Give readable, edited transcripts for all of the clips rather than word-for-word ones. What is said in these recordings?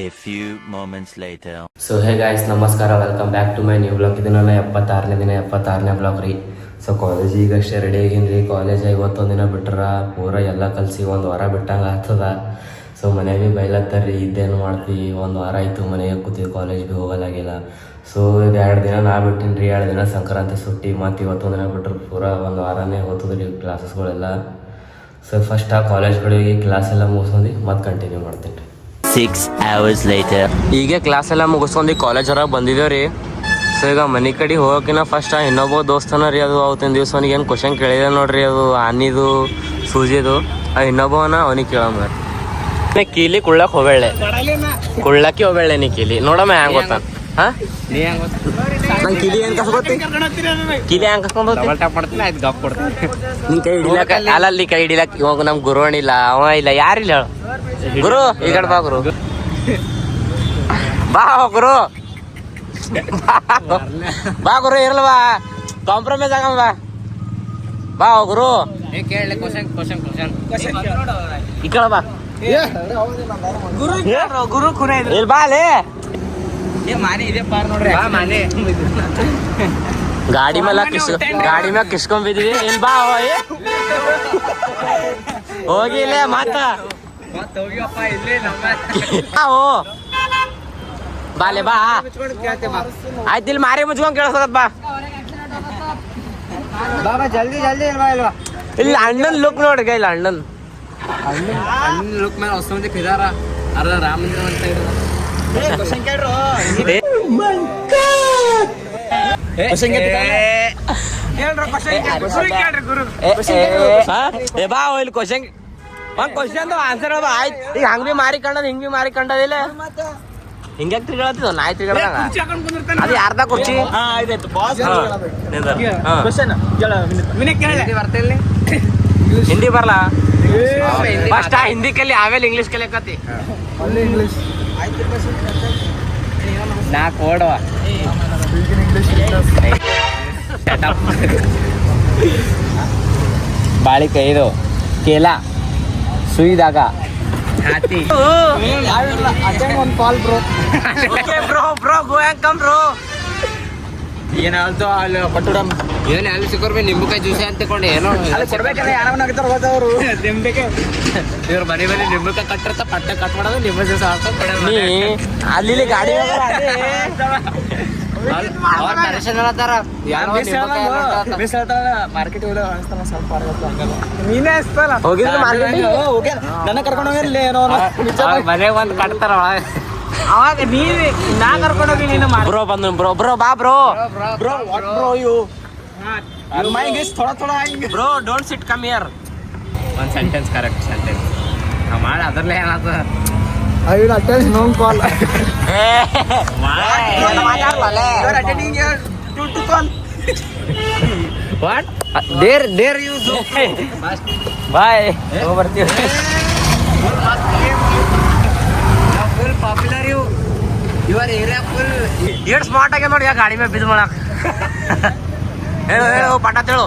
A few moments later. So hey guys, ನಮಸ್ಕಾರ, welcome back to my new blog. ಇದು ನನ್ನ 76ನೇ ದಿನ, 76ನೇ ಬ್ಲಾಗ್ ರೀ. ಸೊ ಕಾಲೇಜ್ ಈಗಷ್ಟೇ ರೆಡಿ ಆಗೀನಿ ರೀ. ಕಾಲೇಜ್ ಇವತ್ತೊಂದು ದಿನ ಬಿಟ್ರ ಪೂರ ಎಲ್ಲ ಕಲಿಸಿ ಒಂದು ವಾರ ಬಿಟ್ಟಂಗೆ ಆಗ್ತದ. ಸೊ ಮನೆಗೆ ಬೈಲತ್ತಾರ ರೀ, ಇದೇನು ಮಾಡ್ತೀವಿ, ಒಂದು ವಾರ ಆಯಿತು ಮನೆಗೆ ಕೂತೀವಿ, ಕಾಲೇಜ್ ಭೀ ಹೋಗಲಾಗಿಲ್ಲ. ಸೊ ಇದು 2 ದಿನ ನಾ ಬಿಟ್ಟಿನಿ ರೀ. 2 ದಿನ ಸಂಕ್ರಾಂತಿ ಸುಟ್ಟಿ, ಮತ್ತು ಇವತ್ತೊಂದು ದಿನ ಬಿಟ್ಟರು ಪೂರ ಒಂದು ವಾರನೇ ಹೋಗ್ತದೆ ರೀ ಕ್ಲಾಸಸ್ಗಳೆಲ್ಲ. ಸೊ ಫಸ್ಟ್ ಆ ಕಾಲೇಜ್ ಕಡೆ ಹೋಗಿ ಕ್ಲಾಸ್ ಎಲ್ಲ ಮುಗಿಸ್ಕೊಂಡು ಮತ್ತೆ ಕಂಟಿನ್ಯೂ ಮಾಡ್ತೀನಿ ರೀ. 6 hours later. ಈಗ ಕ್ಲಾಸ್ ಎಲ್ಲ ಮುಗಿಸ್ಕೊಂಡು ಕಾಲೇಜ್ ಹೊರಗೆ ಬಂದಿದ್ದೇವೆ ರೀ. ಸೊ ಈಗ ಮನೆ ಕಡೆ ಹೋಗೋಕಿನ ಫಸ್ಟ್ ಇನ್ನೊಬ್ಬ ದೋಸ್ತನ ರೀ, ಅದು ಅವತ್ತಿನ ದಿವಸ ಅವನಿಗೆ ಏನು ಕ್ವಶನ್ ಕೇಳಿದೆ ನೋಡ್ರಿ, ಅದು ಆನಿದು ಸೂಜಿದು. ಇನ್ನೊಬ್ಬವನ ಅವನಿಗೆ ಕೇಳಮ್ಮ ನೀ ಕೀಲಿ ಕುಳ್ಳಕ್ಕೆ ಹೋಗಬೇಳೆ, ಕುಳ್ಳಕ್ಕೆ ಹೋಗಬೇಳೆ ನೀ ಕೀಲಿ. ನೋಡಮ್ಮ ಹೆಂಗೆ ಗೊತ್ತಾ? ಹಾಂ ನಂಗೆ ಕೀಲಿ ಹೆಂಗೆ ಕಸ್ಕೊತಿ, ಕೀಲಿ ಹೆಂಗೆ ಕಸ್ಕೊಂಡು ನಿನ್ ಕೈ ಹಿಡಿಲಕ್ಕ ಅಲ್ಲಲ್ಲಿ ಕೈ ಹಿಡಿಲಕ್ಕ. ಇವಾಗ ನಮ್ಗೆ ಗುರುವಣಿಲ್ಲ, ಅವ ಇಲ್ಲ, ಯಾರಿಲ್ಲ ಹೇಳು ಗುರು. ಈ ಕಡೆ ಬಾ ಗುರು, ಬಾ ಗುರು, ಬಾ ಗುರು, ಇರಲ್ವಾ ಕಾಂಪ್ರಮೈಸ್ ಆಗಮ್ಮ, ಬಾ ಗುರು. ಈ ಕಡೆ ಬಾ ಗುರು, ಇಲ್ಲಿ ಬಾ ಲೇ. ಗಾಡಿ ಮೇಲೆ ಕಿಸ್ಕೊಂಬಿದ್ವಿ. ಇಲ್ಲಿ ಬಾ ಹೋಗಿಲ್ಲ ಮತ್ತ ಬಾಲೆ ಬಾ. ಆಯ್ತು, ಇಲ್ಲಿ ಮಾರಿ ಮುಚ್ಕೊಂಡ್ ಕೇಳಿಸೋದ್ ಬಾ. ಜಲ್ದಿ ಜಲ್ದಿ ಇಲ್ವಾ? ಇಲ್ಲಿ ಅಣ್ಣನ್ ಲುಕ್ ನೋಡ್ರಿ, ಇಲ್ಲ ಅಣ್ಣನ್ ಲುಕ್ ಮೇಲೆ ಹೊಸ ಮಂದಿ ಇದಾರ. ಅರ್ಧ ರಾಮ ಮಂದಿರ ಅಂತ ಬಾ ಇಲ್ಲಿ ಕ್ವಶನ್ ಆನ್ಸರ್ ಆಯ್ತು. ಈಗ ಹಂಗ್ ಭೀ ಮಾರಿ ಕಂಡದ, ಹಿಂಗ್ ಭೀ ಮಾರಿ ಕಂಡದಿಲ್ಲ. ಹಿಂಗ್ಯಾಕ್ ತಿರ್ಗಾಡ್ತಿದ್ವ ನಾಯಿ ತಿರ್ಗಾಡ್ದಾಗ? ಅದು ಯಾರ್ದ ಕುರ್ಚಿ? ಹಿಂದಿ ಬರಲ್ಲ, ಫಸ್ಟ್ ಹಿಂದಿ ಕಲಿ, ಆಮೇಲೆ ಇಂಗ್ಲಿಷ್ ಕಲಿಯಕತ್ತಿ. ನಾ ಕೊಡುವ ಬಾಳಿಕಾಯಿ, ಇದು ಕೇಲ, ಸುಯಿದಾಗ ಹಾತಿ. ಏನಾಲ್ತು ಅಲ್ಲಿ ಕೊಟ್ಟು ಏನು ಅಲ್ಲಿ ಸಿಕ್ಕೋರ್ಬಿ ನಿಂಬಕಾಯಿ ಜ್ಯೂಸ್ ಅಂತ ತಗೊಂಡು ಏನೋ ಕೊಡ್ಬೇಕಲ್ಲ, ಯಾರು ಇವ್ರ ಮನೆ ಮೇಲೆ ನಿಂಬಕಾಯಿ ಕಟ್ಟಿರ್ತ, ಪಟ್ಟ ಕಟ್ ಮಾಡೋದು ನಿಂಬ ಜ್ಯೂಸ್ ಅಲ್ಲಿ ಗಾಡಿ ಮಾರ್ಕೆಟ್ ನನ್ನ ಕರ್ಕೊಂಡು ಹೋಗಿರ್ಲಿ ಏನೋ ಮನೆಗೆ ಒಂದು ಕಟ್ತಾರ. ಅವಾಗ ನಾ ಕರ್ಕೊಂಡು ಹೋಗಿ ನೀನು ಬ್ರೋ ಬಂದು ಬ್ರೋ ಬಾ bro bro don't sit come here. ಒಂದು ಸೆಂಟೆನ್ಸ್ ಕರೆಕ್ಟ್ ಸೆಂಟೆನ್ಸ್ ಮಾಡಿ ಅದ್ರಲ್ಲೇ ಏನಾಗ್ತದ. ವಾಟ್ ದೇರ್ ಯು ಬಾಯ್ ಬರ್ತೀವಿ. Full popular your area full. ಎಷ್ಟು ಸ್ಮಾರ್ಟ್ ಆಗಿ ನೋಡಿ, ಗಾಡಿ ಮೇಲೆ ಬಿದ್ದು ಮಾಡಕ್. ಹೇಳು ಪಟ ಹೇಳು.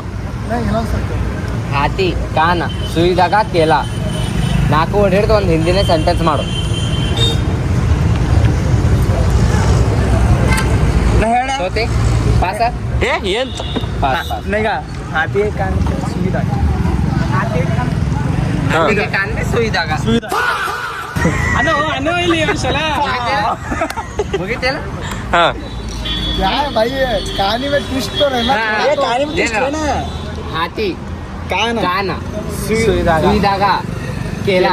ಹಾತಿ, ಕಾನ, ಸುಯಿದಾಗ ಕೇಲ. 4 ವರ್ಡ್ ಹಿಡಿದು ಒಂದು ಹಿಂದಿನೇ ಸೆಂಟೆನ್ಸ್ ಮಾಡು. ಸೋತಿ ಪಾಸ ಏನ್ ಹಾತಿ ಕಾನ್ ಸುಯಿದಾಗ ಇಲ್ಲಿ ಒಂದ್ಸಲ ಮುಗಿತಲ್ಲ. ಹಾತಿ, ಕಾನ, ಸುಯಿದಾಗ ಕೇಲ.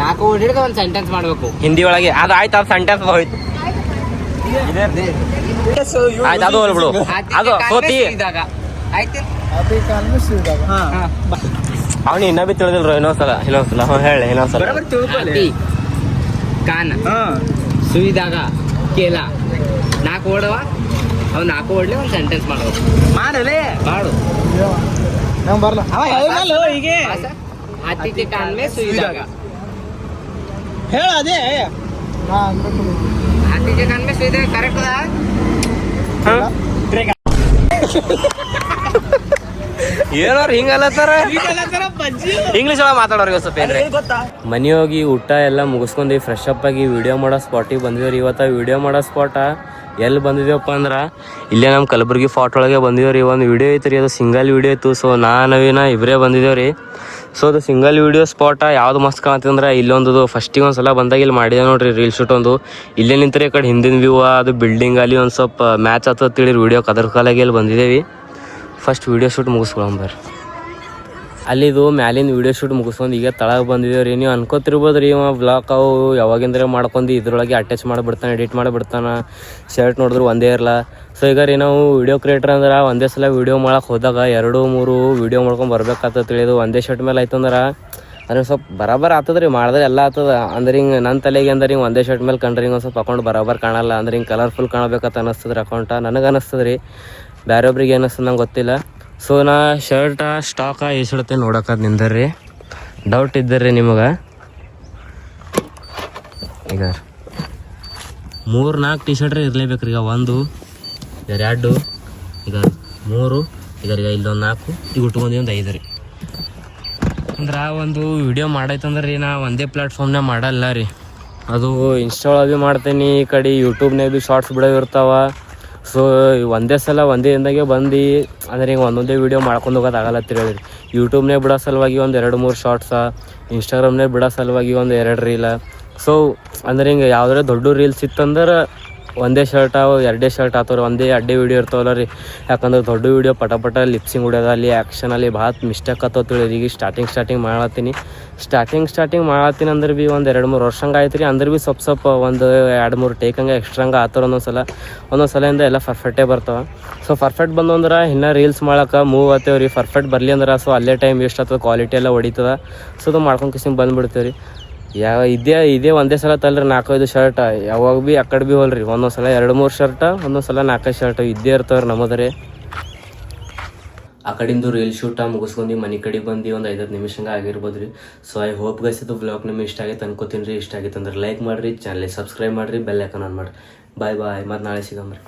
4 ವರ್ಡ್ ಹಿಡಿದು ಒಂದು ಸೆಂಟೆನ್ಸ್ ಮಾಡ್ಬೇಕು ಹಿಂದಿ ಒಳಗೆ. ಅದು ಆಯ್ತು, ಅದು ಸೆಂಟೆನ್ಸ್ ಹೋಯ್ತು. ಆಯ್ತು, ಅದು ಹೋಗ್ಬಿಡು. ಅದು ಸೋತಿ ಅವನು ಇನ್ನ ಬಿ ತಿಳಿದಿಲ್ರು. ಇನ್ನೊಂದ್ಸಲ ಹೇಳಿ, ಇನ್ನೊಂದ್ಸಲ. ಹಾತಿ, ಕಾನ, ಸುಯಿದಾಗ ಕೇಲ. 4 ಓಡವ ಅವ್ 4 ಓಡ್ಲಿ ಒಂದು ಸೆಂಟೆನ್ಸ್ ಮಾಡ್ಬೇಕು. ಮಾಡು ಬರಲ್ಲ. ಹಾತಿ ಕಾನ್ ಮೇ ಸುಯಿದಾಗ ಹೇಳ ಅದೇ हाथी के कान में सुई दे. करेक्ट था. ಏನೋರು ಹಿಂಗಲ್ಲತ್ತಾರ ಇಂಗ್ಲೀಷ್ ಒಳಗೆ ಮಾತಾಡೋರಿಗೆ ಸ್ವಲ್ಪ ಏನ್ರಿ ಮನೆ ಹೋಗಿ ಊಟ ಎಲ್ಲ ಮುಗಿಸ್ಕೊಂಡು ಫ್ರೆಶ್ ಅಪ್ ಆಗಿ ವಿಡಿಯೋ ಮಾಡೋ ಸ್ಪಾಟಿಗೆ ಬಂದಿವ್ರಿ. ಇವತ್ತು ವಿಡಿಯೋ ಮಾಡೋ ಸ್ಪಾಟ ಎಲ್ಲಿ ಬಂದಿದ್ದೇವಪ್ಪ ಅಂದ್ರೆ ಇಲ್ಲೇ ನಮ್ಮ ಕಲಬುರ್ಗಿ ಫಾರ್ಟ್ ಒಳಗೆ ಬಂದಿದ್ದೇವ್ರಿ. ಒಂದು ವಿಡಿಯೋ ಐತೆ ರೀ, ಅದು ಸಿಂಗಲ್ ವಿಡಿಯೋ ಇತ್ತು. ಸೊ ನವೀನ ಇಬ್ಬರೇ ಬಂದಿದ್ದೇವ್ರಿ. ಸೊ ಅದು ಸಿಂಗಲ್ ವಿಡಿಯೋ ಸ್ಪಾಟ ಯಾವ್ದು ಮಸ್ತ್ ಕಾಣ್ತಂದ್ರೆ ಇಲ್ಲೊಂದು ಫಸ್ಟಿಗೆ ಒಂದು ಸಲ ಬಂದಾಗ ಇಲ್ಲಿ ಮಾಡಿದೆ ನೋಡ್ರಿ ರೀಲ್ ಶೂಟ್ ಒಂದು. ಇಲ್ಲೇ ನಿಂತರೆ ಈ ಕಡೆ ಹಿಂದಿನ ವ್ಯೂ ಅದು ಬಿಲ್ಡಿಂಗ್ ಅಲ್ಲಿ ಒಂದು ಸ್ವಲ್ಪ ಮ್ಯಾಚ್ ಆಗ್ತದೆ ತಿಳಿರಿ ವಿಡಿಯೋ ಕದರ್ ಕಾಲಾಗಿ ಇಲ್ಲಿ ಬಂದಿದ್ದೇವೆ. ಫಸ್ಟ್ ವಿಡಿಯೋ ಶೂಟ್ ಮುಗಿಸ್ಕೊಳಂಬರ್ರಿ. ಅಲ್ಲಿದು ಮ್ಯಾಲಿನ ವಿಡಿಯೋ ಶೂಟ್ ಮುಗಿಸ್ಕೊಂಡು ಈಗ ತಳಗೆ ಬಂದಿದ್ದೇವೆ ರೀ. ನೀವು ಅನ್ಕೋತಿರ್ಬೋದು ರೀ, ಇವ ಬ್ಲಾಕ್ ಅವು ಯಾವಾಗಿಂದ್ರೆ ಮಾಡ್ಕೊಂಡು ಇದ್ರೊಳಗೆ ಅಟ್ಯಾಚ್ ಮಾಡಿಬಿಡ್ತಾನೆ, ಎಡಿಟ್ ಮಾಡಿಬಿಡ್ತಾನೆ, ಶರ್ಟ್ ನೋಡಿದ್ರು ಒಂದೇ ಇರಲ್ಲ. ಸೊ ಈಗ ರೀ ನಾವು ವಿಡಿಯೋ ಕ್ರಿಯೇಟರ್ ಅಂದ್ರೆ ಒಂದೇ ಸಲ ವಿಡಿಯೋ ಮಾಡಕ್ಕೆ ಹೋದಾಗ 2-3 ವಿಡಿಯೋ ಮಾಡ್ಕೊಂಡು ಬರ್ಬೇಕಾಗ್ತದೆ ತಿಳಿದು. ಒಂದೇ ಶರ್ಟ್ ಮೇಲೆ ಆಯ್ತಂದ್ರೆ ಅಂದ್ರೆ ಸ್ವಲ್ಪ ಬರಾಬರ್ ಆಗ್ತದೆ ರೀ, ಮಾಡಿದ್ರೆ ಎಲ್ಲ ಆಗ್ತದೆ. ಅಂದ್ರೆ ಹಿಂಗೆ ನನ್ನ ತಲೆಗೆ ಅಂದ್ರೆ ಹಿಂಗೆ ಒಂದೇ ಶರ್ಟ್ ಮೇಲೆ ಕಂಡ್ರೆ ಹಿಂಗೆ ಒಂದು ಸ್ವಲ್ಪ ಅಕೌಂಟ್ ಬರಾಬರ್ ಕಾಣಲ್ಲ. ಅಂದ್ರೆ ಹಿಂಗೆ ಕಲರ್ಫುಲ್ ಕಾಣಬೇಕಂತ ಅನ್ನಿಸ್ತದೆ ರೀ ಅಕೌಂಟ. ನನಗೆ ಅನ್ನಿಸ್ತದೆ ರೀ, ಬೇರೊಬ್ರಿಗೆ ಏನಿಸ್ತದೆ ನಂಗೆ ಗೊತ್ತಿಲ್ಲ. ಸೊ ನಾ ಶರ್ಟ ಸ್ಟಾಕ ಎಷ್ಟಿಡುತ್ತೆ ನೋಡೋಕೆ ನಿಂದರ್ರಿ. ಡೌಟ್ ಇದ್ದರ್ರಿ ನಿಮಗೆ ಈಗ 3-4 ಟಿ ಶರ್ಟ್ ಇರಲೇಬೇಕು ರೀ. ಈಗ 1 2 ಈಗ 3 ಈಗ ಇಲ್ಲೊಂದು 4 ಈಗ ಉಟ್ಕೊಂಡು ಒಂದು 5 ರೀ. ಅಂದ್ರೆ ಒಂದು ವಿಡಿಯೋ ಮಾಡೈತಂದ್ರೆ ರೀ ನಾ ಒಂದೇ ಪ್ಲ್ಯಾಟ್ಫಾರ್ಮ್ನಾಗ ಮಾಡಲ್ಲ ರೀ. ಅದು ಇನ್ಸ್ಟಾ ಒಳಗೆ ಮಾಡ್ತೀನಿ, ಈ ಕಡೆ ಯೂಟ್ಯೂಬ್ನಾಗ ಭೀ ಶಾರ್ಟ್ಸ್ ಬಿಡೋ ಇರ್ತಾವೆ. ಸೊ ಒಂದೇ ಸಲ ಒಂದೇ ದಿನದಾಗೆ ಬಂದು ಅಂದ್ರೆ ಹಿಂಗೆ ಒಂದೊಂದೇ ವೀಡಿಯೋ ಮಾಡ್ಕೊಂಡು ಹೋಗೋದಾಗಲ್ಲ ತಿಳಿ. ಯೂಟ್ಯೂಬ್ನಾಗ ಬಿಡೋ ಸಲುವಾಗಿ ಒಂದು 2-3 ಶಾರ್ಟ್ಸ, ಇನ್ಸ್ಟಾಗ್ರಾಮ್ನಾಗ ಬಿಡೋ ಸಲುವಾಗಿ ಒಂದು 2 ರೀಲ. ಸೊ ಅಂದ್ರೆ ಹಿಂಗೆ ಯಾವುದೇ ದೊಡ್ಡ ರೀಲ್ಸ್ ಇತ್ತಂದ್ರೆ ಒಂದೇ ಶರ್ಟ್ 2 ಶರ್ಟ್ ಆತವ್ರಿ, ಒಂದೇ ಅಡ್ಡೆ ವೀಡಿಯೋ ಇರ್ತಾವಲ್ಲ ರೀ. ಯಾಕಂದ್ರೆ ದೊಡ್ಡ ವೀಡಿಯೋ ಪಟ ಲಿಪ್ಸಿಂಗ್ ಹೊಡ್ಯೋದು ಅಲ್ಲಿ ಆ್ಯಕ್ಷನಲ್ಲಿ ಭಾಳ ಮಿಸ್ಟೇಕ್ ಆತವ ತಿಳಿ. ಈಗ ಸ್ಟಾರ್ಟಿಂಗ್ ಮಾಡತ್ತೀನಿ ಮಾಡತ್ತೀನಿ ಅಂದ್ರೆ ಭೀ ಒಂದು 2-3 ವರ್ಷ ಹಂಗೆ ಆಯ್ತು ರೀ. ಅಂದ್ರೆ ಭೀ ಸ್ವಲ್ಪ ಒಂದು 2-3 ಟೇಕ್ ಹಂಗೆ ಎಕ್ಸ್ಟ್ರಂಗೆ ಆತವ್ರ ಒಂದೊಂದು ಸಲಿಂದ ಎಲ್ಲ ಪರ್ಫೆಕ್ಟೇ ಬರ್ತಾವೆ. ಸೊ ಪರ್ಫೆಕ್ಟ್ ಬಂದು ಅಂದ್ರೆ ಇನ್ನೂ ರೀಲ್ಸ್ ಮಾಡೋಕೆ ಮೂವ್ ಆಗ್ತೇವೆ ರೀ. ಪರ್ಫೆಕ್ಟ್ ಬರಲಿ ಅಂದ್ರೆ ಸೊ ಅಲ್ಲೇ ಟೈಮ್ ವೇಸ್ಟ್ ಆಗ್ತದೆ, ಕ್ವಾಲಿಟಿ ಎಲ್ಲ ಹೊಡಿತದೆ. ಸೊ ಅದು ಮಾಡ್ಕೊಂಡು ಕಿಸಿಂಗ್ ಬಂದುಬಿಡ್ತೇವೆ ರೀ. ಇದೇ ಒಂದೇ ಸಲ ತಲ್ರಿ 4-5 ಶರ್ಟ್ ಯಾವಾಗ ಭೀ ಆ ಕಡೆ ಭೀ ಹೋಲ್ರಿ. ಒಂದೊಂದು ಸಲ 2-3 ಶರ್ಟ್, ಒಂದೊಂದು ಸಲ 4-5 ಶರ್ಟ್ ಇದ್ದೇ ಇರ್ತಾವ್ರಿ ನಮ್ಮದ್ರೆ. ಆ ಕಡೆಯಿಂದ ರೀಲ್ ಶೂಟ ಮುಗಿಸ್ಕೊಂಡು ಮನೆ ಕಡೆ ಬಂದು ಒಂದು 5-10 ನಿಮಿಷ ಆಗಿರ್ಬೋದು ರೀ. ಸೊ ಐ ಹೋಪ್ ಗೈಸ್ ಇದು ವ್ಲಾಗ್ ನಿಮಗೆ ಇಷ್ಟ ಆಗೈತೆ ಅನ್ಕೋತೀನಿ ರೀ. ಇಷ್ಟ ಆಗೈತೆ ಅಂದ್ರೆ ಲೈಕ್ ಮಾಡಿರಿ, ಚಾನಲ್ ಸಬ್ಸ್ಕ್ರೈಬ್ ಮಾಡಿರಿ, ಬೆಲ್ ಐಕಾನ್ ಆನ್ ಮಾಡಿರಿ. ಬಾಯ್ ಮತ್ತೆ ನಾಳೆ ಸಿಗಮ್ರಿ.